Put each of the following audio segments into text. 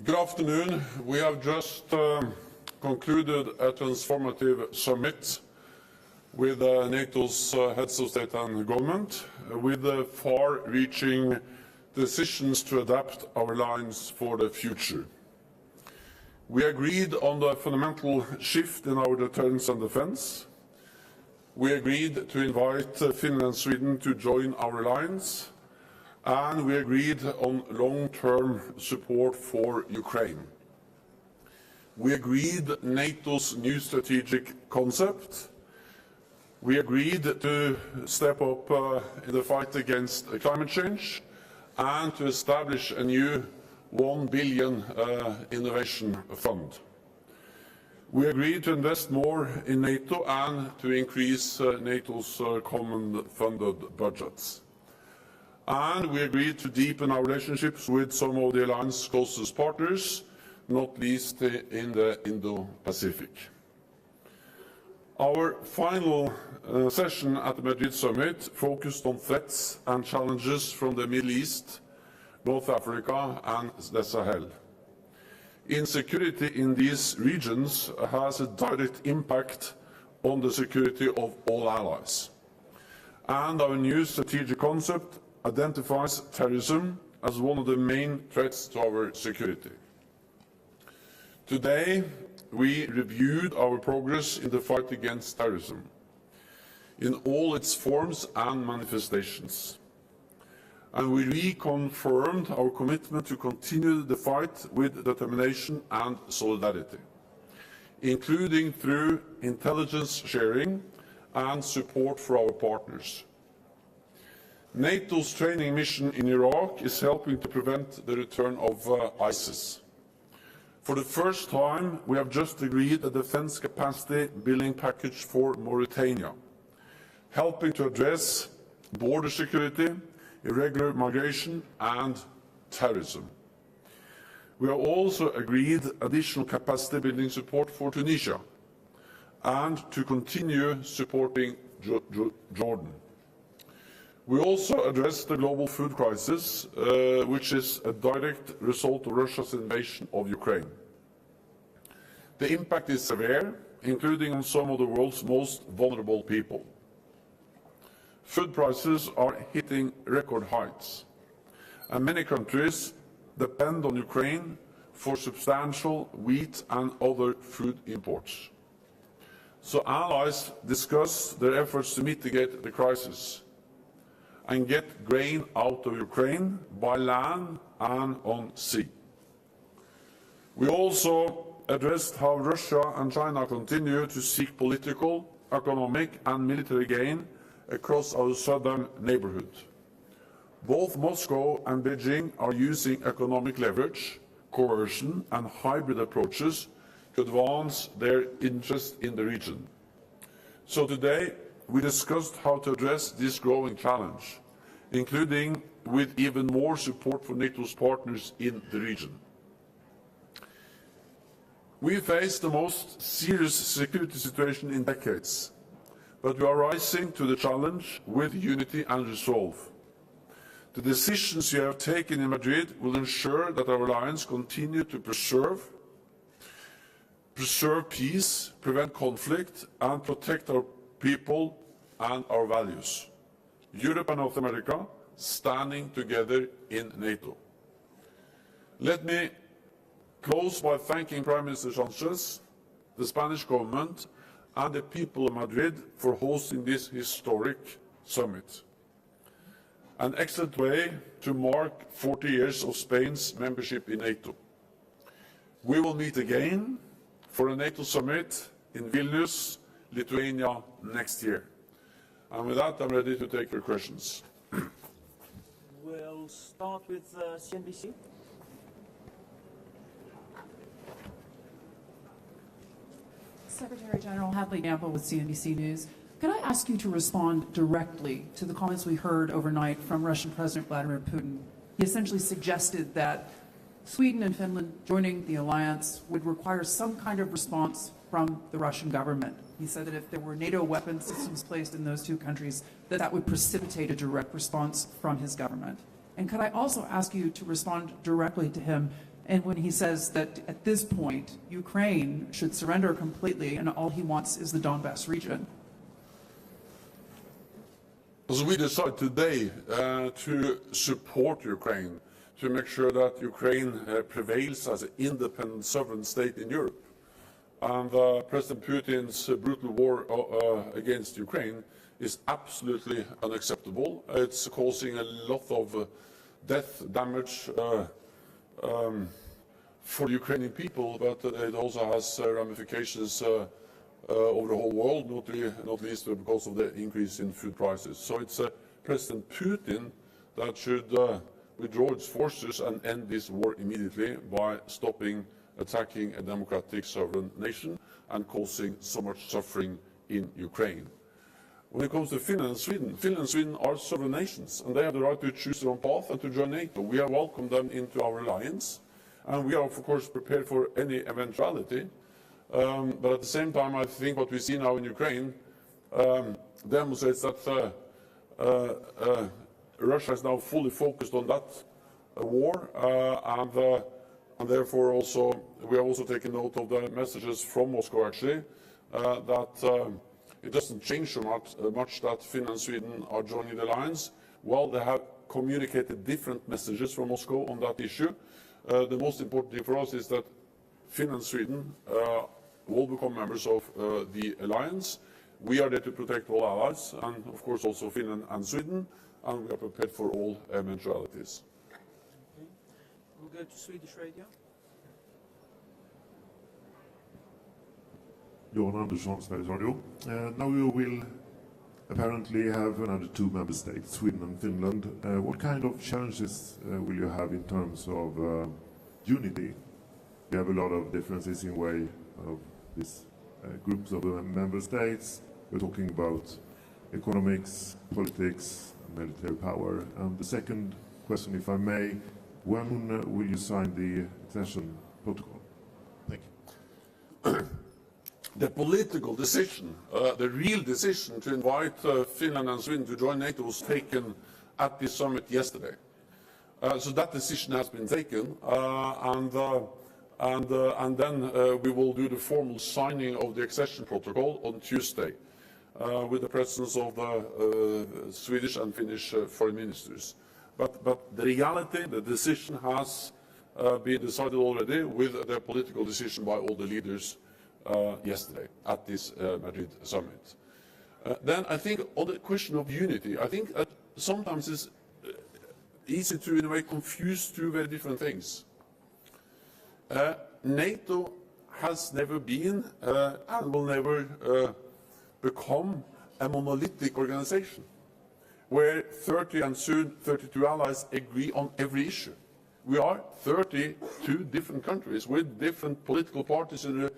Good afternoon. We have just concluded a transformative summit with NATO's heads of state and government, with far-reaching decisions to adapt our alliance for the future. We agreed on the fundamental shift in our deterrence and defence. We agreed to invite Finland and Sweden to join our alliance, and we agreed on long-term support for Ukraine. We agreed NATO's new strategic concept. We agreed to step up in the fight against climate change and to establish a new 1 billion innovation fund. We agreed to invest more in NATO and to increase NATO's common funded budgets. And we agreed to deepen our relationships with some of the alliance's closest partners, not least in the Indo-Pacific. Our final session at the Madrid summit focused on threats and challenges from the Middle East, North Africa and the Sahel. Insecurity in these regions has a direct impact on the security of all allies. And our new strategic concept identifies terrorism as one of the main threats to our security. Today, we reviewed our progress in the fight against terrorism in all its forms and manifestations. And we reconfirmed our commitment to continue the fight with determination and solidarity, including through intelligence sharing and support for our partners. NATO's training mission in Iraq is helping to prevent the return of ISIS. For the first time, we have just agreed a defence capacity building package for Mauritania, helping to address border security, irregular migration and terrorism. We have also agreed additional capacity building support for Tunisia and to continue supporting Jordan. We also addressed the global food crisis, which is a direct result of Russia's invasion of Ukraine. The impact is severe, including on some of the world's most vulnerable people. Food prices are hitting record heights, and many countries depend on Ukraine for substantial wheat and other food imports. So allies discuss their efforts to mitigate the crisis and get grain out of Ukraine by land and on sea. We also addressed how Russia and China continue to seek political, economic and military gain across our southern neighborhood. Both Moscow and Beijing are using economic leverage, coercion and hybrid approaches to advance their interest in the region. So today, we discussed how to address this growing challenge, including with even more support for NATO's partners in the region. We face the most serious security situation in decades, but we are rising to the challenge with unity and resolve. The decisions we have taken in Madrid will ensure that our alliance continue to preserve peace, prevent conflict and protect our people and our values. Europe and North America standing together in NATO. Let me close by thanking Prime Minister Sánchez, the Spanish government and the people of Madrid for hosting this historic summit. An excellent way to mark 40 years of Spain's membership in NATO. We will meet again for a NATO summit in Vilnius, Lithuania next year. And with that, I'm ready to take your questions. We'll start with CNBC. Secretary General Hadley Gamble with CNBC News. Could I ask you to respond directly to the comments we heard overnight from Russian President Vladimir Putin? He essentially suggested that Sweden and Finland joining the alliance would require some kind of response from the Russian government. He said that if there were NATO weapon systems placed in those two countries, that would precipitate a direct response from his government. And could I also ask you to respond directly to him And when he says that at this point, Ukraine should surrender completely and all he wants is the Donbass region. So we decide today to support Ukraine, to make sure that Ukraine prevails as an independent sovereign state in Europe. And President Putin's brutal war against Ukraine is absolutely unacceptable. It's causing a lot of death, damage for the Ukrainian people, but it also has ramifications over the whole world, not least because of the increase in food prices. So it's President Putin that should withdraw its forces and end this war immediately by stopping attacking a democratic sovereign nation and causing so much suffering in Ukraine. When it comes to Finland and Sweden are sovereign nations, and they have the right to choose their own path and to join NATO. We have welcomed them into our alliance, and we are, of course, prepared for any eventuality. But at the same time, I think what we see now in Ukraine demonstrates that Russia is now fully focused on that war, and therefore also we have also taken note of the messages from Moscow, actually, that it doesn't change so much that Finland and Sweden are joining the alliance. Well, they have communicated different messages from Moscow on that issue. The most important thing for us is that Finland and Sweden will become members of the alliance. We are there to protect all allies, and of course also Finland and Sweden, and we are prepared for all eventualities. Okay. We'll go to Swedish radio. Johan Andersson, Sveriges Radio. Now you will apparently have another two member states, Sweden and Finland. What kind of challenges will you have in terms of unity? You have a lot of differences in way of these groups of member states. We're talking about economics, politics, and military power. And the second question, if I may, when will you sign the accession protocol? Thank you. The political decision, the real decision to invite Finland and Sweden to join NATO was taken at the summit yesterday. So that decision has been taken, and then we will do the formal signing of the accession protocol on Tuesday with the presence of the Swedish and Finnish foreign ministers. But the reality, the decision has been decided already with the political decision by all the leaders yesterday at this Madrid summit. Then I think on the question of unity, I think sometimes it's easy to in a way confuse two very different things. NATO has never been and will never become a monolithic organization where 30 and soon 32 allies agree on every issue. We are 32 different countries with different political parties in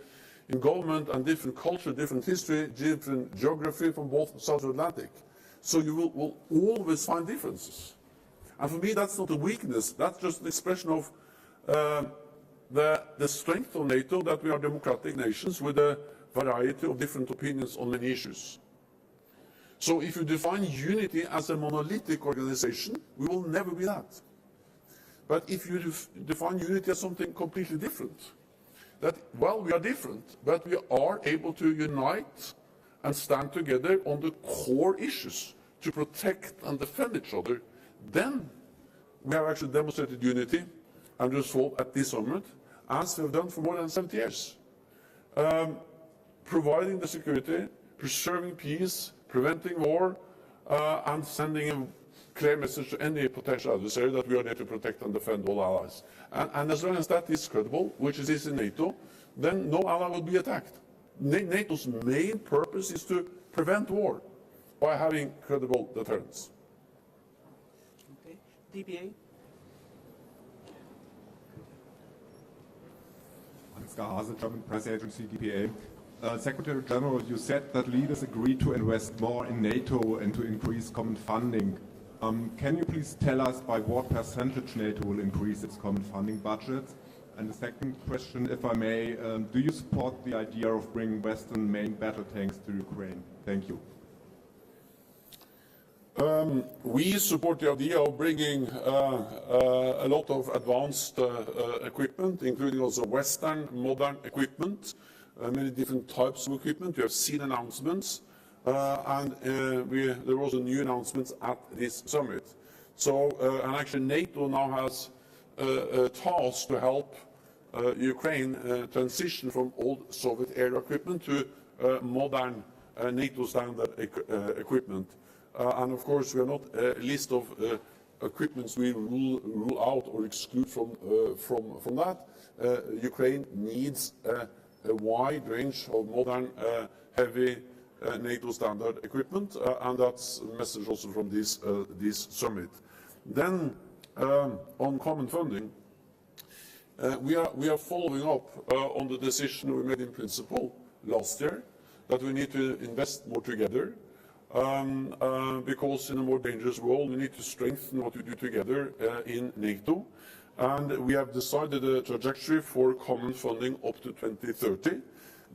government and different culture, different history, different geography from both sides of the Atlantic. So you will always find differences. And for me, that's not a weakness. That's just an expression of the strength of NATO, that we are democratic nations with a variety of different opinions on many issues. So if you define unity as a monolithic organization, we will never be that. But if you define unity as something completely different, that, well, we are different, but we are able to unite and stand together on the core issues to protect and defend each other, then we have actually demonstrated unity and resolve at this summit, as we have done for more than 70 years. Providing the security, preserving peace, preventing war, and sending a clear message to any potential adversary that we are there to protect and defend all allies. And as long as that is credible, which it is in NATO, then no ally will be attacked. NATO's main purpose is to prevent war by having credible deterrence. Okay. DPA. Ansgar Hase, German press agency DPA. Secretary General, you said that leaders agreed to invest more in NATO and to increase common funding. Can you please tell us by what percentage NATO will increase its common funding budget? And the second question, if I may, do you support the idea of bringing Western main battle tanks to Ukraine? Thank you. We support the idea of bringing a lot of advanced equipment, including also Western modern equipment, many different types of equipment. We have seen announcements, and there were also new announcements at this summit. So, and actually NATO now has a task to help Ukraine transition from old Soviet-era equipment to modern NATO standard equipment. And of course, we are not a list of equipments we rule out or exclude from that. Ukraine needs a wide range of modern, heavy NATO standard equipment, and that's a message also from this summit. Then, on common funding, we are following up on the decision we made in principle last year that we need to invest more together. Because in a more dangerous world, we need to strengthen what we do together in NATO. And we have decided a trajectory for common funding up to 2030.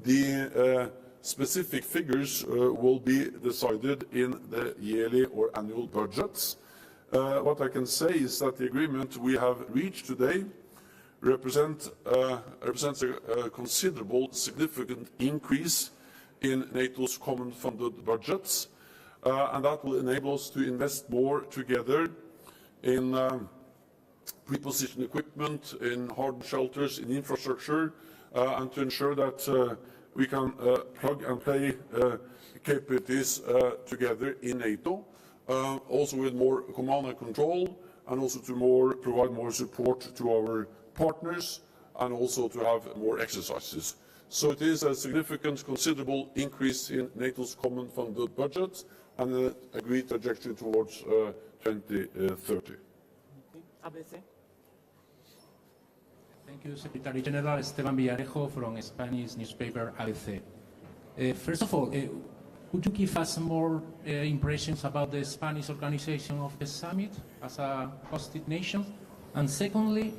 The specific figures will be decided in the yearly or annual budgets. What I can say is that the agreement we have reached today represents a considerable, significant increase in NATO's common funded budgets. And that will enable us to invest more together in pre-positioned equipment, in hardened shelters, in infrastructure, and to ensure that we can plug and play capabilities together in NATO, also with more command and control, and also to provide more support to our partners, and also to have more exercises. So it is a significant, considerable increase in NATO's common funded budget, and an agreed trajectory towards 2030. ABC. Thank you, Secretary General. Esteban Villarejo from Spanish newspaper ABC. First of all, could you give us more impressions about the Spanish organization of the summit as a hosted nation? And secondly,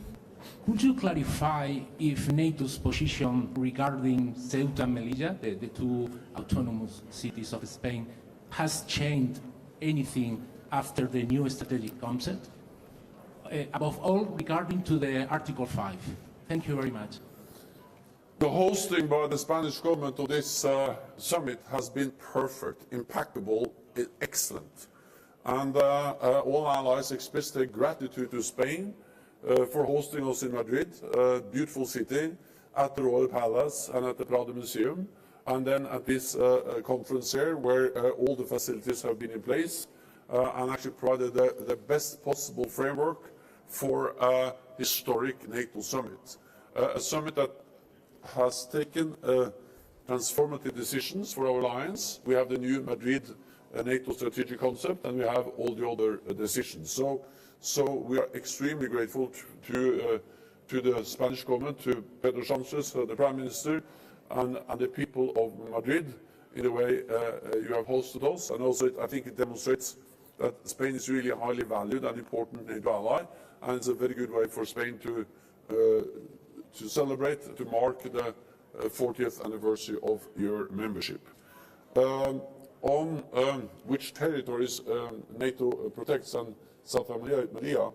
could you clarify if NATO's position regarding Ceuta and Melilla, the two autonomous cities of Spain, has changed anything after the new strategic concept? Above all, regarding to the Article 5. Thank you very much. The hosting by the Spanish government of this summit has been perfect, impeccable, excellent. And all allies expressed their gratitude to Spain for hosting us in Madrid, a beautiful city, at the Royal Palace and at the Prado Museum, and then at this conference here, where all the facilities have been in place, and actually provided the best possible framework for a historic NATO summit. A summit that has taken transformative decisions for our alliance. We have the new Madrid NATO strategic concept, and we have all the other decisions. So we are extremely grateful to the Spanish government, to Pedro Sánchez, the Prime Minister, and the people of Madrid in the way you have hosted us. And also, I think it demonstrates that Spain is really a highly valued and important NATO ally, and it's a very good way for Spain to celebrate, to mark the 40th anniversary of your membership. On which territories NATO protects and Santa Maria,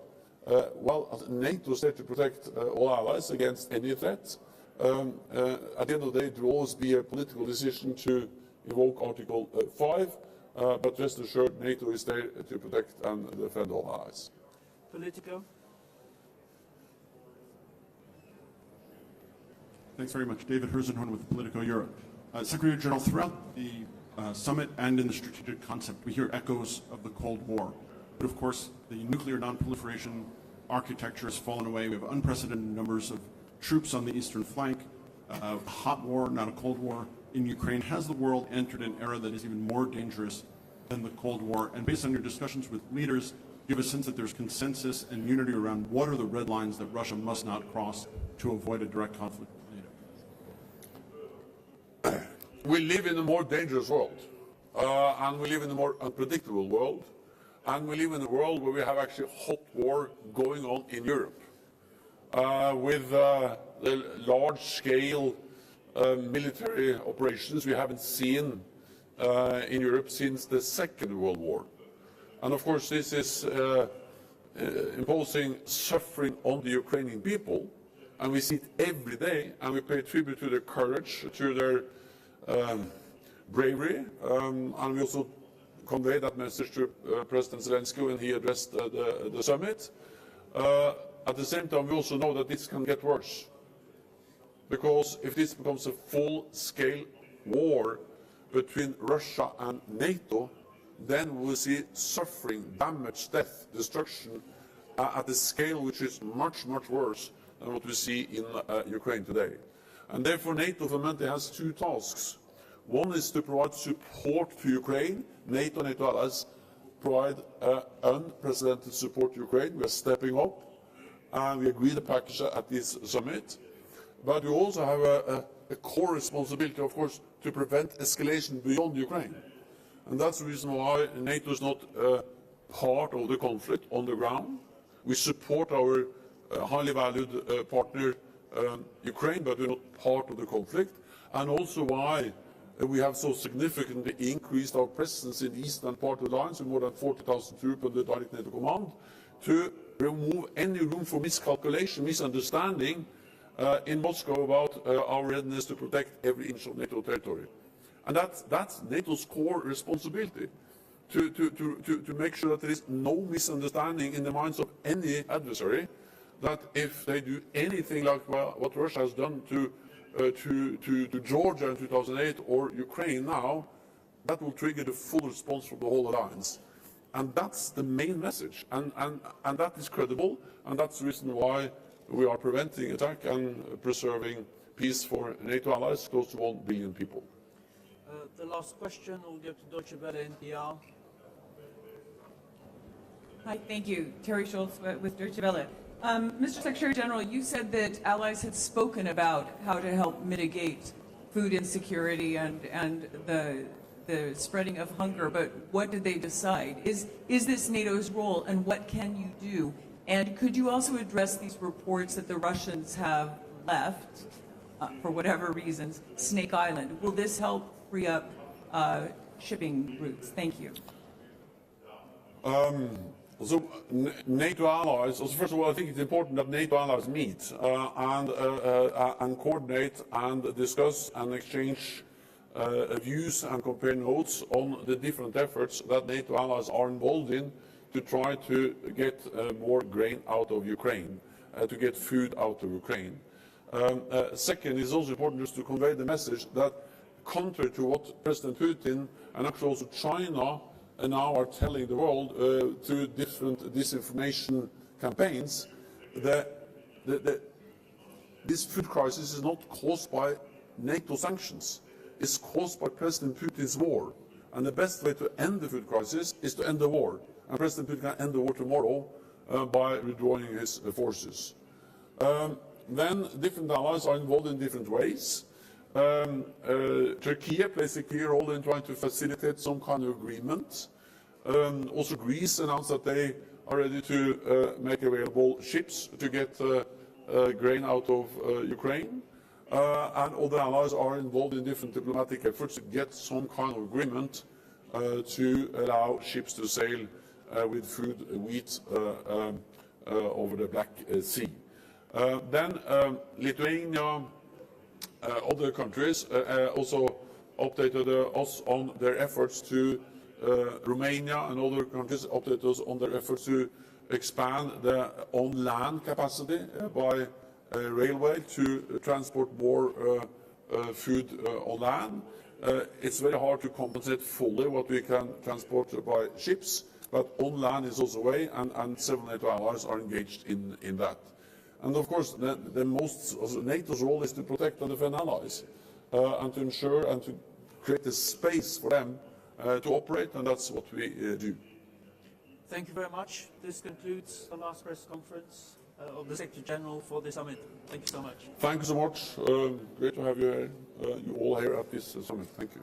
well, NATO is there to protect all allies against any threat. At the end of the day, it will always be a political decision to invoke Article 5, but rest assured, NATO is there to protect and defend all allies. Politico. Thanks very much. David Herzenhorn with Politico Europe. Secretary General, throughout the summit and in the strategic concept, we hear echoes of the Cold War. But of course, the nuclear non-proliferation architecture has fallen away. We have unprecedented numbers of troops on the eastern flank, a hot war, not a cold war, in Ukraine. Has the world entered an era that is even more dangerous than the Cold War? And based on your discussions with leaders, do you have a sense that there's consensus and unity around what are the red lines that Russia must not cross to avoid a direct conflict with NATO? We live in a more dangerous world, and we live in a more unpredictable world, and we live in a world where we have actually a hot war going on in Europe, with the large-scale military operations we haven't seen in Europe since the Second World War. And of course, this is imposing suffering on the Ukrainian people, and we see it every day, and we pay tribute to their courage, to their bravery, and we also convey that message to President Zelensky when he addressed the summit. At the same time, we also know that this can get worse, because if this becomes a full-scale war between Russia and NATO, then we will see suffering, damage, death, destruction at a scale which is much, much worse than what we see in Ukraine today. And therefore, NATO fundamentally has two tasks. One is to provide support to Ukraine. NATO and NATO allies provide unprecedented support to Ukraine. We are stepping up, and we agreed the package at this summit. But we also have a core responsibility, of course, to prevent escalation beyond Ukraine. And that's the reason why NATO is not part of the conflict on the ground. We support our highly valued partner, Ukraine, but we're not part of the conflict. And also why we have so significantly increased our presence in the eastern part of the alliance with more than 40,000 troops under direct NATO command, to remove any room for miscalculation, misunderstanding in Moscow about our readiness to protect every inch of NATO territory. And that's NATO's core responsibility, to make sure that there is no misunderstanding in the minds of any adversary, that if they do anything like what Russia has done to Georgia in 2008 or Ukraine now, that will trigger the full response from the whole alliance. And that's the main message. And that is credible, and that's the reason why we are preventing attack and preserving peace for NATO allies, close to 1 billion people. The last question will go to Deutsche Welle NPR. Hi, thank you. Terry Schultz with Deutsche Welle. Mr. Secretary General, you said that allies had spoken about how to help mitigate food insecurity and the spreading of hunger, but what did they decide? Is this NATO's role, and what can you do? And could you also address these reports that the Russians have left, for whatever reasons, Snake Island? Will this help free up shipping routes? Thank you. So NATO allies, so first of all, I think it's important that NATO allies meet and coordinate and discuss and exchange views and compare notes on the different efforts that NATO allies are involved in to try to get more grain out of Ukraine, to get food out of Ukraine. Second, it's also important just to convey the message that, contrary to what President Putin and actually also China now are telling the world through different disinformation campaigns, this food crisis is not caused by NATO sanctions. It's caused by President Putin's war. And the best way to end the food crisis is to end the war. And President Putin can end the war tomorrow by withdrawing his forces. Then different allies are involved in different ways. Turkey plays a key role in trying to facilitate some kind of agreement. Also Greece announced that they are ready to make available ships to get grain out of Ukraine. And other allies are involved in different diplomatic efforts to get some kind of agreement to allow ships to sail with food, wheat over the Black Sea. Then Lithuania, other countries also updated us on their efforts to, Romania and other countries updated us on their efforts to expand the on-land capacity by railway to transport more food on land. It's very hard to compensate fully what we can transport by ships, but on land is also a way, and several NATO allies are engaged in that. And of course, NATO's role is to protect and defend allies, and to ensure and to create a space for them to operate, and that's what we do. Thank you very much. This concludes the last press conference of the Secretary General for the summit. Thank you so much. Thank you so much. Great to have you here, you all here at this summit. Thank you.